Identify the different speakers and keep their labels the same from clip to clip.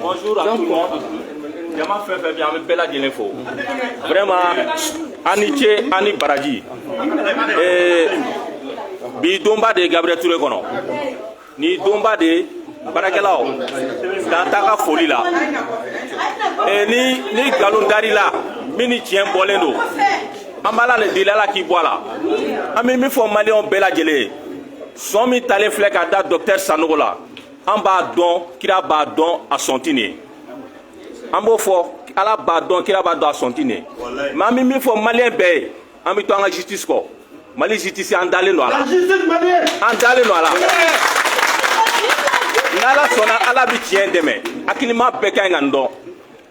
Speaker 1: Bonjour à tout le monde. Jama fait bien avec Bella de l'info. Vraiment, Aniche, Ani Baraji. Bi domba de Gabriel Touré kono. Ni domba de Barakelao. Dans ta folie là. Ni galondari là. Mini tient bolendo. Ambala le dilala qui boit là. Ami mi fo Malion Bella Gelé. Somi tale flek à date docteur Sanogo là. En bas don, kira ba don à Sontine. En beau fort, à la bas don, kira ba don à Sontine. Mami mi fo malien bay, en mi to en justice ko. Mali justice en dalé noir. La justice malien. En dalé noir là. Nala sona ala bi tien demain. Akilima beka ngando.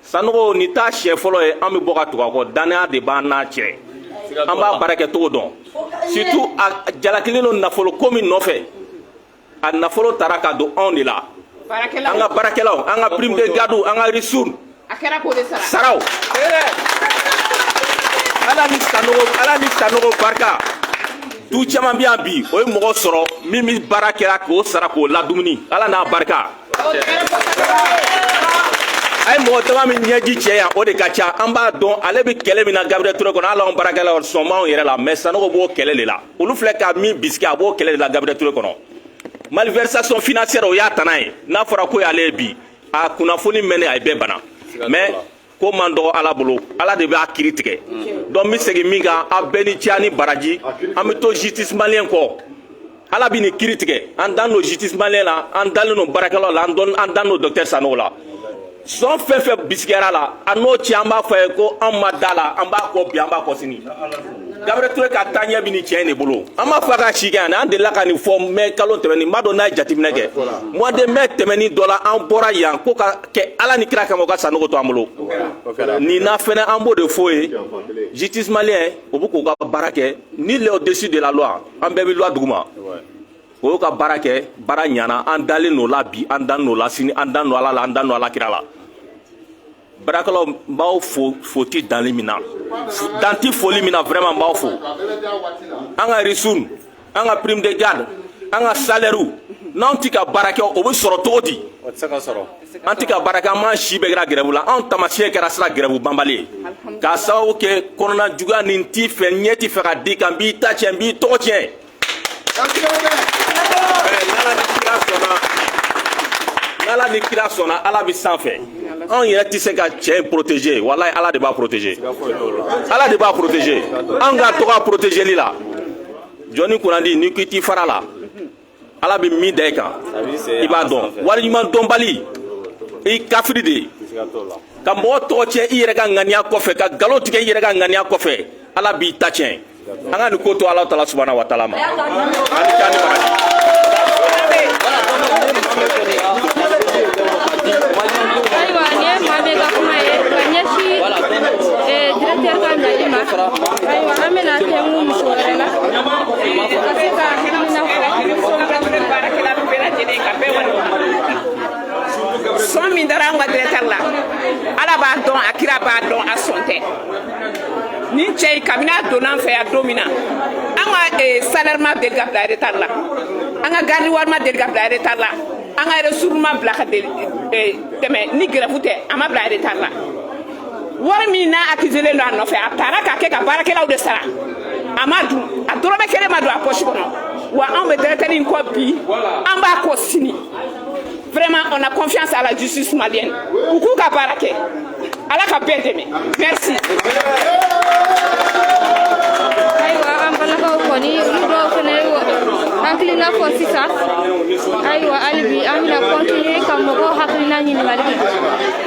Speaker 1: Sanogo ni ta chien folo e en mi boka to ko dana de ba na che. En bas barake to don. Surtout à jalakilino na folo komi no fait. A nafolo taraka do on de la anga barakelaw anga prime de gadu anga risoun akera ko de sara saraw ala ni Sanogo barika tu caman bi yan bi o ye mɔgɔ sɔrɔ min bɛ baara kɛra k'o sara k'o ladumuni ala n'a barika a ye mɔgɔ caman min ɲɛji cɛ yan o de ka ca an b'a dɔn ale bɛ kɛlɛ min na Gabriel Touré kɔnɔ hali anw baarakɛlaw sɔn m'anw yɛrɛ la mais Sanogo b'o kɛlɛ de la olu filɛ ka min bisiki a b'o kɛlɛ de la Gabriel Touré kɔnɔ malversation financière o y'a tana ye n'a fɔra ko y'ale ye bi a kunnafoni mɛnɛ a ye bɛɛ bana mais ko man dɔgɔ ala bolo ala de b'a kiiri tigɛ donc n bɛ segin min kan a bɛɛ ni ce ni baraji an bɛ to justice malien kɔ ala bɛ nin kiiri tigɛ an dan n'o justice malien la an dalen n'o baarakɛlaw la an dan n'o docteur Sanogo la sɔn fɛn fɛn bisigiyara la a n'o cɛ an b'a fɔ ye ko an ma da la an b'a kɔ bi an b'a kɔ sini Gabriel Touré ka taaɲɛ bɛ nin cɛ in de bolo an b'a fɔ a ka si kɛ yan an delila ka nin fɔ mai kalo tɛmɛnen n b'a dɔn n'a ye jateminɛ kɛ mois de mai tɛmɛnen dɔ la an bɔra yan ko ka kɛ ala ni kira kama o ka Sanogo to an bolo nin na fɛnɛ an b'o de fɔ ye justice malien o bɛ k'o ka baara kɛ ni le au-dessus de la loi an bɛɛ bɛ loi duguma o y'o ka baara kɛ baara ɲana an dalen n'o la bi an dan n'o la sini an dan n'o ala la an dan n'o ala kira la baarakɛlaw n b'aw fo ti danli min na dan ti foli min na vraiment n b'aw fo an ka risun an ka prime de garde an ka salaire n'anw ti ka baara kɛ o bɛ sɔrɔ cogo di an ti ka baara kɛ an m'an si bɛɛ kɛra grève la anw taamasiyɛn kɛra sira grève banbali ye k'a sababu kɛ kɔnɔna juguya nin t'i fɛ ɲɛ t'i fɛ ka di kan n b'i ta tiɲɛ n b'i tɔgɔ tiɲɛ n'ala ni kira sɔnna ala bɛ sanfɛ anw yɛrɛ tɛ se ka cɛ in protéger walayi ala de b'a protéger ala de b'a protéger an ka to ka protégeli la jɔnni kunnandi ni ko i t'i fara la ala bɛ min da i kan i b'a dɔn waliɲuman dɔnbali i kafiri de ye ka mɔgɔ tɔgɔ tiɲɛ i yɛrɛ ka ŋaniya kɔfɛ ka nkalon tigɛ i yɛrɛ ka ŋaniya kɔfɛ ala b'i ta tiɲɛ an ka nin ko to ala taala subahana wa taala ma ani k'a ni baraji.
Speaker 2: Ayiwa ni ye maa bɛɛ ka kuma ye ka ɲɛsin directeur ka nali ma ayiwa an bɛna tɛnku muso wɛrɛ la ka se ka hakilina fɔ
Speaker 3: sɔn min dara an ka directeur la ala b'a dɔn a kira b'a dɔn a sɔn tɛ ni cɛ in kabini a donna an fɛ yan don min na an ka salaire ma deli ka bila retard la an ka garde wari ma deli ka bila retard la an ka ressources ma bila ka tɛmɛ ni grève tɛ a ma bila retard la wari min n'a accuselen don a nɔfɛ a taara k'a kɛ ka baarakɛlaw de sara a ma dun a dɔrɔmɛ kelen ma don a poche kɔnɔ wa anw bɛ directeur in kɔ bi an b'a kɔ sini vraiment on a confiance à la justice malienne u k'u ka baara kɛ ala ka bɛɛ dɛmɛ merci.
Speaker 2: ayiwa an balakaw kɔni olu dɔw fana ye hakilina fɔ sisan ayiwa hali bi an bɛna continuer ka mɔgɔw hakilina ɲininkali kɛ.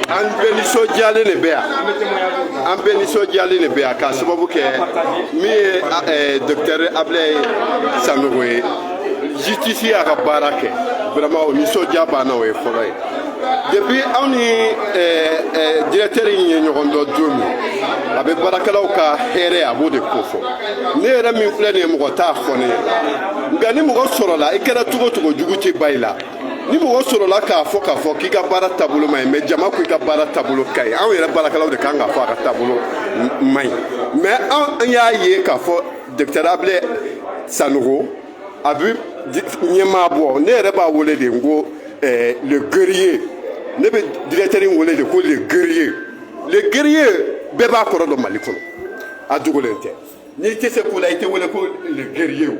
Speaker 4: an bɛɛ nisɔndiyalen de bɛ yan an bɛɛ nisɔndiyalen de bɛ yan k'a sababu kɛ min ye docteur Ablaye Sanogo ye justice y'a ka baara kɛ vraiment o nisɔndiya banna o ye fɔlɔ ye depuis anw ni directeur in ye ɲɔgɔn dɔn don min a bɛ baarakɛlaw ka hɛrɛ a b'o de ko fɔ ne yɛrɛ min filɛ nin ye mɔgɔ t'a fɔ ne ye nka ni mɔgɔ sɔrɔla i kɛra cogo cogo jugu tɛ ba i la ni mɔgɔ sɔrɔla k'a fɔ k'i ka baara taabolo ma ɲi mais jama ko i ka baara taabolo ka ɲi anw yɛrɛ baarakɛlaw de kan ka fɔ a ka taabolo ma ɲi mais an y'a ye k'a fɔ docteur Ablaye Sanogo a bɛ ɲɛmaa bɔ ne yɛrɛ b'a wele de n ko le guerrier ne bɛ directeur in wele de ko le guerrier bɛɛ b'a kɔrɔ dɔn Mali kɔnɔ a dogolen tɛ n'i tɛ se ko la i tɛ wele ko le guerrier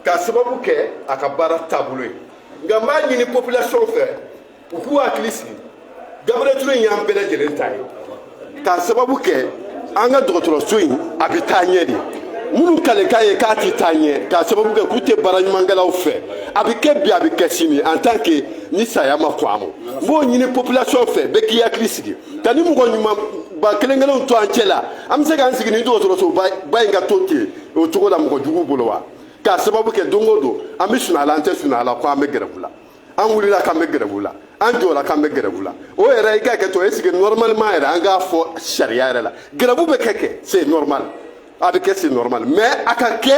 Speaker 4: k'a sababu kɛ a ka baara taabolo ye nka n b'a ɲini population fɛ u k'u hakili sigi Gabriel Touré in y'an bɛɛ lajɛlen ta ye k'a sababu kɛ an ka dɔgɔtɔrɔso in a bɛ taa ɲɛ de minnu kalekan ye k'a tɛ taa ɲɛ k'a sababu kɛ k'u tɛ baara ɲumankɛlaw fɛ a bɛ kɛ bi a bɛ kɛ sini en tant que ni saya ma kɔn a ma n b'o ɲini population fɛ bɛɛ k'i hakili sigi ka ni mɔgɔ ɲuman ba kelen kelenw to an cɛ la an bɛ se k'an sigi ni dɔgɔtɔrɔso ba in ka to ten o cogo la mɔgɔ jugu bolo wa k'a sababu kɛ don o don an bɛ sunɔgɔ la an tɛ sunɔgɔ la ko an bɛ gɛrɛbu la an wulila k'an bɛ gɛrɛbu la an jɔra k'an bɛ gɛrɛbu la o yɛrɛ i ka kɛ to est ce que normalement yɛrɛ an k'a fɔ sariya yɛrɛ la gɛrɛbu bɛ kɛ c'est normal a bɛ kɛ c'est normal mais a ka kɛ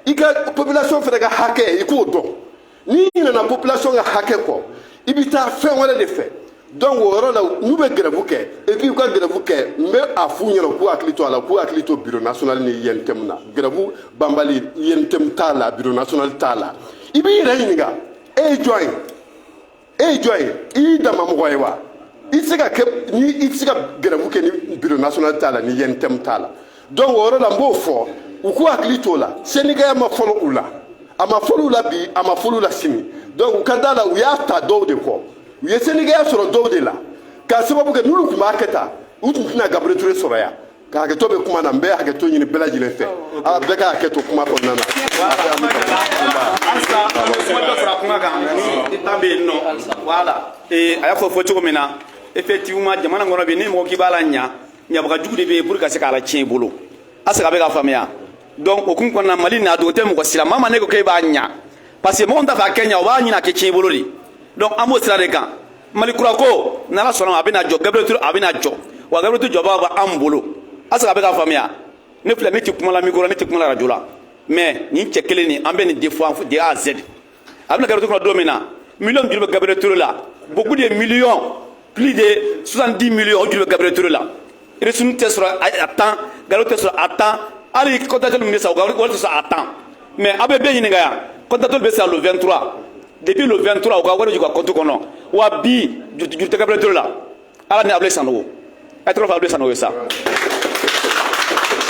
Speaker 4: i ka population fɛnɛ ka hakɛ i k'o dɔn n'i nana population ka hakɛ kɔ i bɛ taa fɛn wɛrɛ de fɛ donc o yɔrɔ la n'u bɛ grève kɛ et puis u ka grève kɛ n bɛ a f'u ɲɛna k'u hakili to a la k'u hakili to bureau national ni INTM na grève banbali INTM t'a la bureau national t'a la i b'i yɛrɛ ɲininka e ye jɔn ye e ye jɔn ye i y'i dama mɔgɔ ye wa i tɛ se ka kɛ ni i tɛ se ka grève kɛ ni bureau national t'a la ni INTM t'a la donc o yɔrɔ la n b'o fɔ u k'u hakili to o la syndicat ma fɔlɔ u la a ma fɔlɔ u la bi a ma fɔlɔ u la sini donc u ka da la u y'a ta dɔw de kɔ u ye syndicat sɔrɔ dɔw de la k'a sababu kɛ n'olu tun b'a kɛ tan u tun tɛna Gabriel Touré sɔrɔ yan ka hakɛto bɛ kuma na n bɛ hakɛto ɲini bɛɛ lajɛlen fɛ a bɛɛ ka hakɛto kuma kɔnɔna na.
Speaker 5: halisa kuma dɔ fara kuma kan ni tan bɛ yen nɔ voilà a y'a fɔ cogo min na effectivement jamana kɔnɔ bi ni mɔgɔ k'i b'a la ɲa ɲabaga jugu de bɛ yen pour ka se k'a la tiɲɛ i bolo est-ce que a bɛ ka faamuya donc o kun kɔnɔna Mali na don o tɛ mɔgɔ si la maa ma ne ko k'e b'a ɲa parce que mɔgɔ t'a fɛ a kɛ ɲa o b'a ɲini a kɛ tiɲɛ i bolo de donc an b'o sira de kan Mali kura ko n'Ala sɔnna a bɛna jɔ Gabriel Touré a bɛna jɔ wa Gabriel Touré jɔbaa b'an bolo est-ce que a bɛ ka faamuya ne filɛ ne tɛ kuma la micro la ne tɛ kuma la radio la mais nin cɛ kelen nin an bɛ nin défend de A à Z a bɛna Gabriel Touré don min na million joli bɛ Gabriel Touré la beaucoup de millions plus de 70 millions o joli bɛ Gabriel Touré la ressources tɛ sɔrɔ a temps Gabriel tɛ sɔrɔ a temps hali comptable min bɛ sa o wari tɛ sɔrɔ a temps mais a bɛ bɛɛ ɲininka yan comptable bɛ sa le 23 depuis le 23 o ka wari jɔ ka compte kɔnɔ wa bi juru tɛ Gabriel Touré la ala ni Abdoulaye Sanogo a ye tɔgɔ fɔ Abdoulaye Sanogo ye sa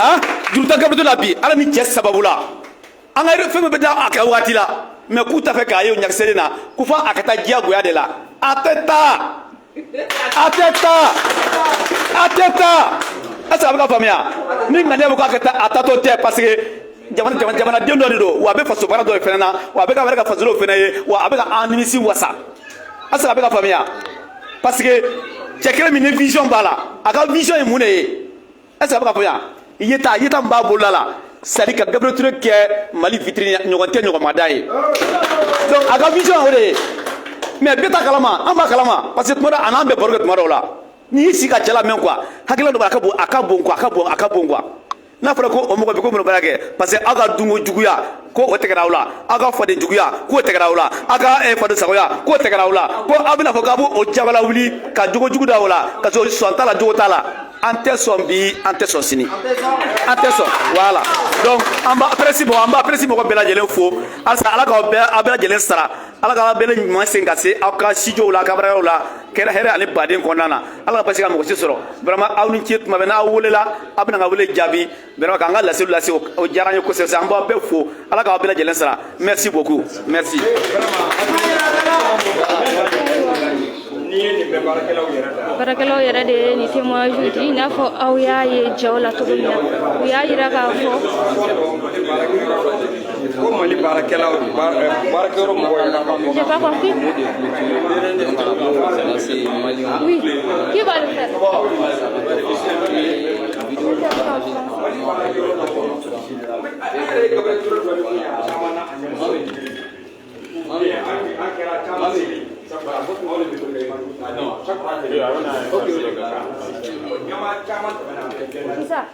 Speaker 5: ah juru tɛ Gabriel Touré la bi ala ni cɛ sababu la an ka fɛn bɛɛ bɛ taa a kɛ waati la mais k'u t'a fɛ k'a ye o ɲagisɛlen na k'u fɔ a ka taa diyagoya de la a tɛ taa a tɛ taa a tɛ taa est-ce que a bɛ ka faamuya ni ŋaniya bɛ k'a kɛ taa a tatɔ tɛ parce que jamanaden dɔ de don wa a bɛ faso baara dɔ de fana na wa a bɛ ka wɛrɛ ka faso dɔw fana ye wa a bɛ ka an nimisi wasa est-ce que a bɛ ka faamuya parce que cɛ kelen min ni vision b'a la a ka vision ye mun de ye est-ce que a bɛ ka faamuya yeta min b'a bolo la c'est à dire ka Gabriel Touré kɛ Mali vitrine ɲɔgɔn tɛ ɲɔgɔn ma da ye donc a ka vision o de ye mais bɛɛ t'a kalama an b'a kalama parce que tuma dɔ a n'an bɛ baro kɛ tuma dɔw la n'i y'i sigi ka cɛ lamɛn quoi hakilina dɔ b'a la a ka bon quoi n'a fɔra ko o mɔgɔ bɛ ko minnu baara kɛ parce que aw ka dunko juguya ko o tɛgɛra aw la aw ka faden juguya k'o tɛgɛra aw la aw ka faden sagoya k'o tɛgɛra aw la ko aw bɛna fɔ k'a b'o jabala wuli ka jogo jugu da o la ka sɔrɔ sɔn t'a la jogo t'a la an tɛ sɔn bi an tɛ sɔn sini an tɛ sɔn voilà donc an b'a presse mɔgɔ bɛɛ lajɛlen fo halisa ala k'aw bɛɛ lajɛlen sara ala k'aw bɛɛ ɲuman sen ka se aw ka studio la ka baarayɔrɔ la kɛra hɛrɛ ani baden kɔnɔna na ala ka basi ka mɔgɔ si sɔrɔ vraiment aw ni ce tuma bɛɛ n'aw welela aw bɛna ka wele jaabi vraiment k'an ka laseliw lase o diyara an ye kosɛbɛ an b'aw bɛɛ fo ala k'aw bɛɛ lajɛlen sara merci beaucoup merci.
Speaker 2: Barakɛlaw yɛrɛ de ye nin témoignage di i n'a fɔ aw y'a ye jaw la cogo min na u y'a yira k'a fɔ
Speaker 6: ko Mali baarakɛlaw baarakɛyɔrɔ mɔgɔw yɛrɛ ka fɔ
Speaker 2: j'ai pas compris oui qui va le faire Isa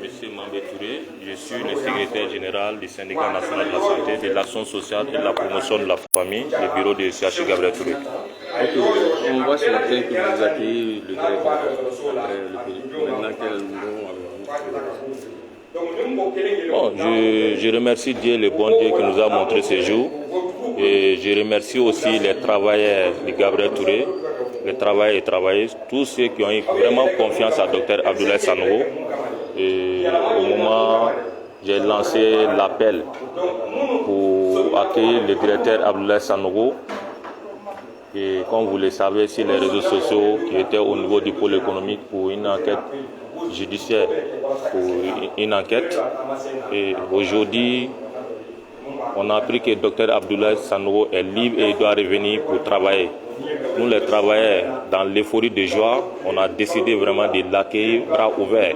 Speaker 1: Monsieur Mambé Touré, je suis le secrétaire général du syndicat national de la santé, de l'action sociale et de la promotion de la famille, le bureau de CHU Gabriel Touré.
Speaker 7: On voit ce matin que vous accueillez le grève après le pays. Maintenant, quel nom
Speaker 1: Bon, je remercie Dieu, le bon Dieu qui nous a montré ce jour. Et je remercie aussi les travailleurs de Gabriel Touré, les travailleurs et travailleuses, tous ceux qui ont eu vraiment confiance à Dr Abdoulaye Sanogo. Et au moment où j'ai lancé l'appel pour accueillir le directeur Abdoulaye Sanogo, et comme vous le savez, sur les réseaux sociaux qui étaient au niveau du pôle économique pour une enquête judiciaire, pour une enquête. Et aujourd'hui, on a appris que Dr Abdoulaye Sanogo est libre et il doit revenir pour travailler. Nous, les travailleurs, dans l'euphorie de joie, on a décidé vraiment de l'accueillir bras ouverts.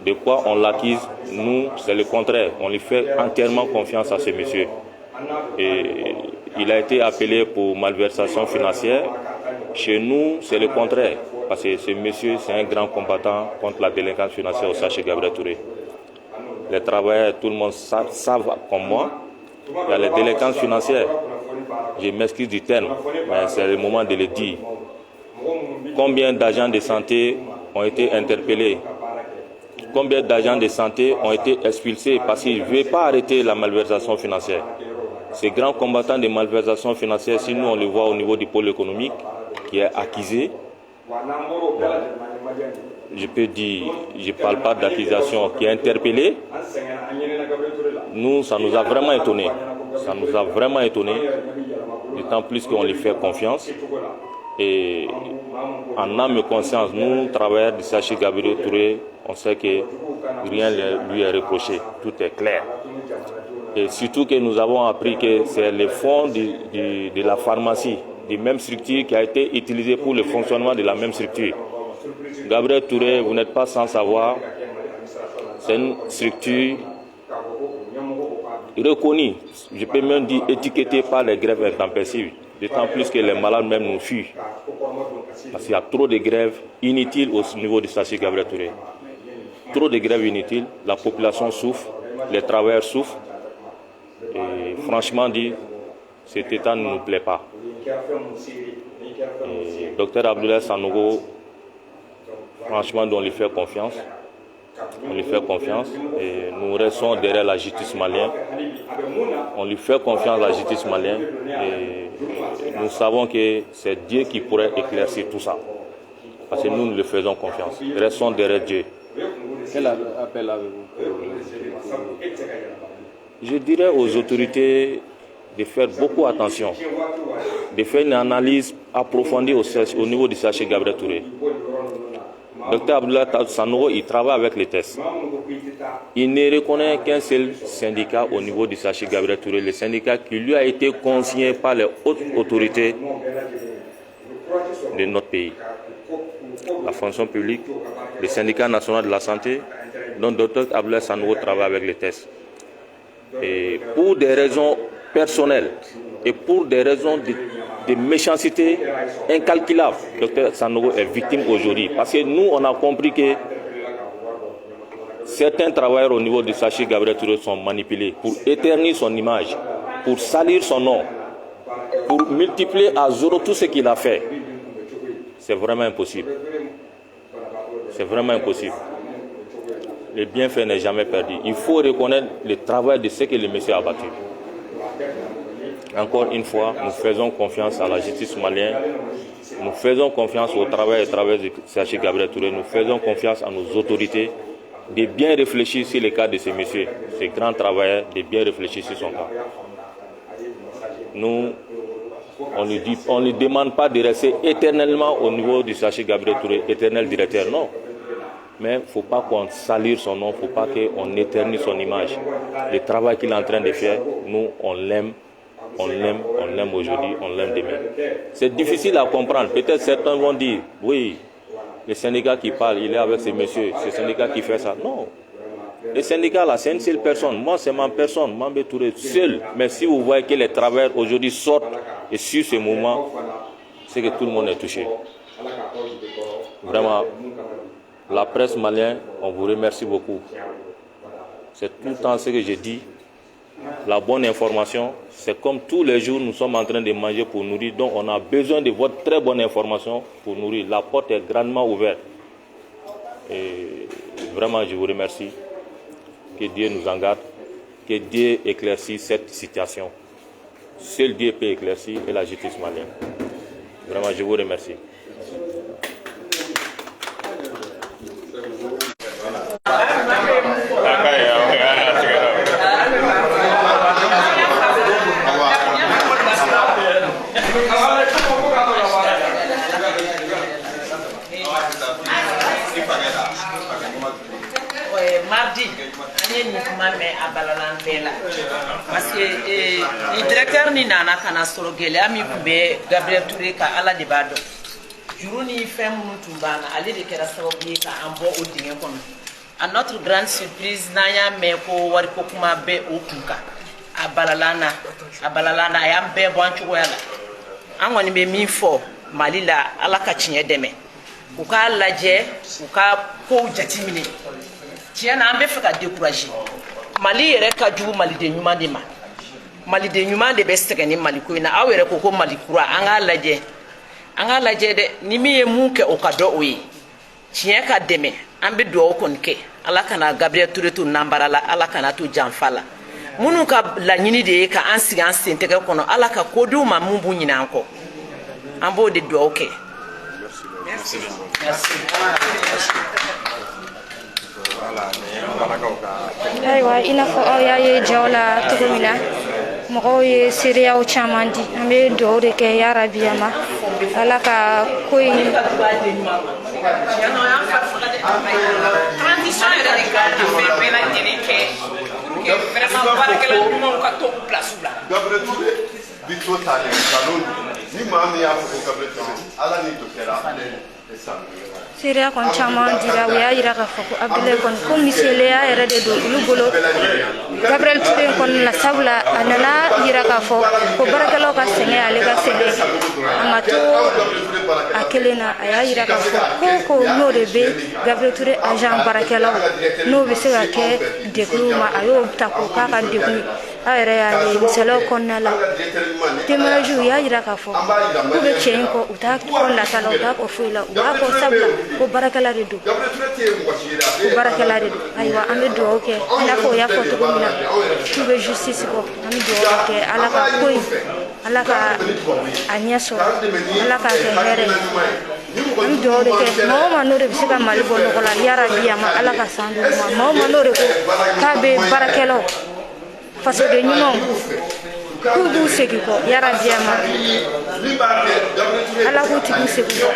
Speaker 1: De quoi on l'acquise? Nous, c'est le contraire. On lui fait entièrement confiance à ce monsieur. Et il a été appelé pour malversation financière. Chez nous, c'est le contraire. Parce que ce monsieur, c'est un grand combattant contre la délinquance financière au CHU Gabriel Touré. les travailleurs, tout le monde savent comme moi, il y a les délinquances financières. Je m'excuse du terme, mais c'est le moment de le dire. Combien d'agents de santé ont été interpellés? Combien d'agents de santé ont été expulsés parce qu'ils ne veulent pas arrêter la malversation financière? Ces grands combattants de malversation financière, si nous on le voit au niveau du pôle économique, qui est accusé, je peux dire, je ne parle pas d'accusation, qui est interpellé, nous, ça nous a vraiment étonnés. Ça nous a vraiment étonnés, d'autant plus qu'on lui fait confiance. Et en âme et conscience, nous, travailleurs du CHU Gabriel Touré, on sait que rien ne lui est reproché, tout est clair. Et surtout que nous avons appris que c'est le fonds de la pharmacie, de même structure qui a été utilisé pour le fonctionnement de la même structure. Gabriel Touré, vous n'êtes pas sans savoir, c'est une structure reconnue, je peux même dire étiquetée par les grèves intempestives, d'autant plus que les malades même nous fuient. Parce qu'il y a trop de grèves inutiles au niveau du CHU Gabriel Touré. Trop de grèves inutiles, la population souffre, les travailleurs souffrent. Et franchement dit, cet état ne nous plaît pas. Dr Abdoulaye Sanogo, franchement, on lui fait confiance. On lui fait confiance et nous restons derrière la justice malienne. On lui fait confiance à la justice malienne et nous savons que c'est Dieu qui pourrait éclaircir tout ça. Parce que nous, nous lui faisons confiance. Restons derrière Dieu.
Speaker 7: Quel appel avez-vous?
Speaker 1: Je dirais aux autorités de faire beaucoup attention, de faire une analyse approfondie au niveau du CHU Gabriel Touré. Dr Abdoulaye Sanogo, il travaille avec les tests. Il ne reconnaît qu'un seul syndicat au niveau du CHU Gabriel Touré, le syndicat qui lui a été consigné par les hautes autorités de notre pays. La fonction publique, le syndicat national de la santé, dont Dr Abdoulaye Sanogo travaille avec les tests. Et pour des raisons personnelles et pour des raisons de méchanceté incalculable, Dr Sanogo est victime aujourd'hui. Parce que nous, on a compris que certains travailleurs au niveau du CHU Gabriel Touré sont manipulés pour éternir son image, pour salir son nom, pour multiplier à zéro tout ce qu'il a fait. C'est vraiment impossible. C'est vraiment impossible. Le bienfait n'est jamais perdu. Il faut reconnaître le travail de ce que le monsieur a battu. Encore une fois, nous faisons confiance à la justice malienne. Nous faisons confiance au travail et travail du CHU Gabriel Touré. Nous faisons confiance à nos autorités de bien réfléchir sur le cas de ce monsieur, ce grand travailleur, de bien réfléchir sur son cas. Nous, on ne lui demande pas de rester éternellement au niveau du CHU Gabriel Touré, éternel directeur, non. Mais il ne faut pas qu'on salire son nom, il ne faut pas qu'on éternise son image. Le travail qu'il est en train de faire, nous, on l'aime aujourd'hui, on l'aime demain. C'est difficile à comprendre. Peut-être certains vont dire, oui, le syndicat qui parle, il est avec ce monsieur, ce syndicat qui fait ça. Non. Le syndicat là, c'est une seule personne. Moi, c'est ma personne, Mambé Touré, seul. Mais si vous voyez que les travailleurs aujourd'hui sortent et sur ce mouvement, c'est que tout le monde est touché. Vraiment. La presse malienne, on vous remercie beaucoup. C'est tout le temps ce que je dis. La bonne information, c'est comme tous les jours nous sommes en train de manger pour nourrir. Donc on a besoin de votre très bonne information pour nourrir. La porte est grandement ouverte. Et vraiment, je vous remercie. Que Dieu nous en garde. Que Dieu éclaircisse cette situation. Seul Dieu peut éclaircir et la justice malienne. Vraiment, je vous remercie.
Speaker 8: Mardi, parce que le directeur ni nana kana soro gele ami kube Gabriel Touré ka ala de bado juru ni fem mutumbana ali de kera sababu ka ambo odinge kono. À notre grande surprise naya me ko wari ko kuma be okunka abalalana ayam be bonchu wala an woni be mi fo malila ala ka cinye deme u ka laje u ka ko jatimine tiɲɛ na an bɛ fɛ ka décourager Mali yɛrɛ ka jugu maliden ɲuman de ma. Maliden ɲuman de bɛ sɛgɛn ni Mali ko in na. Aw yɛrɛ ko ko Mali kura an k'a lajɛ. An k'a lajɛ dɛ, ni min ye mun kɛ o ka dɔ o ye. Tiɲɛ ka dɛmɛ, an bɛ dugawu kɔni kɛ. Ala kana Gabriel Touré to nanbara la, Ala kana to janfa la. Minnu ka laɲini de ye ka an sigi an sen tɛgɛ kɔnɔ, Ala ka kodenw ma mun b'u ɲinɛ an kɔ. An b'o de dugawu kɛ. Merci.
Speaker 2: Ayiwa i n'a fɔ aw y'a ye jaw la cogo min na mɔgɔw ye seereyaw caman di an bɛ dugawu de kɛ yarabi ma Ala ka ko in
Speaker 3: transition yɛrɛ de ka kan ka fɛn bɛɛ lajɛlen kɛ pour que vraiment baarakɛla ɲumanw ka to place la.
Speaker 4: Gabriel Touré bi to talen nkalon ni maa min y'a fɔ ko Gabriel Touré Ala ni to kɛra
Speaker 2: seereya kɔni caman dira u y'a yira k'a fɔ ko Abdoulaye kɔni ko misaliya yɛrɛ de don olu bolo Gabriel Touré kɔni na sabula a nana yira k'a fɔ ko baarakɛlaw ka sɛgɛn ale ka sɛgɛn a ma to a kelen na a y'a yira k'a fɔ ko n'o de bɛ Gabriel Touré agent baarakɛlaw n'o bɛ se ka kɛ degun ma a y'o ta k'o k'a ka degun a yɛrɛ y'a ye misaliyaw kɔnɔna la témoignage u y'a yira k'a fɔ k'u bɛ cɛ in kɔ u t'a kɔ nata la u t'a kɔ foyi la u b'a kɔ sabula ko baarakɛla de don ko baarakɛla de don ayiwa an bɛ dugawu kɛ i n'a fɔ o y'a fɔ cogo min na k'u bɛ justice kɔ an bɛ dugawu kɛ Ala ka ko in Ala ka a ɲɛ sɔrɔ Ala k'a kɛ hɛrɛ ye an bɛ dugawu de kɛ maa o maa n'o de bɛ se ka Mali bɔ nɔgɔ la yarabi ma Ala ka san d'u ma maa o maa n'o de ko k'a bɛ baarakɛlaw fasoden ɲumanw k'u b'u segin kɔ yarabi ma Ala k'u tigiw segin kɔ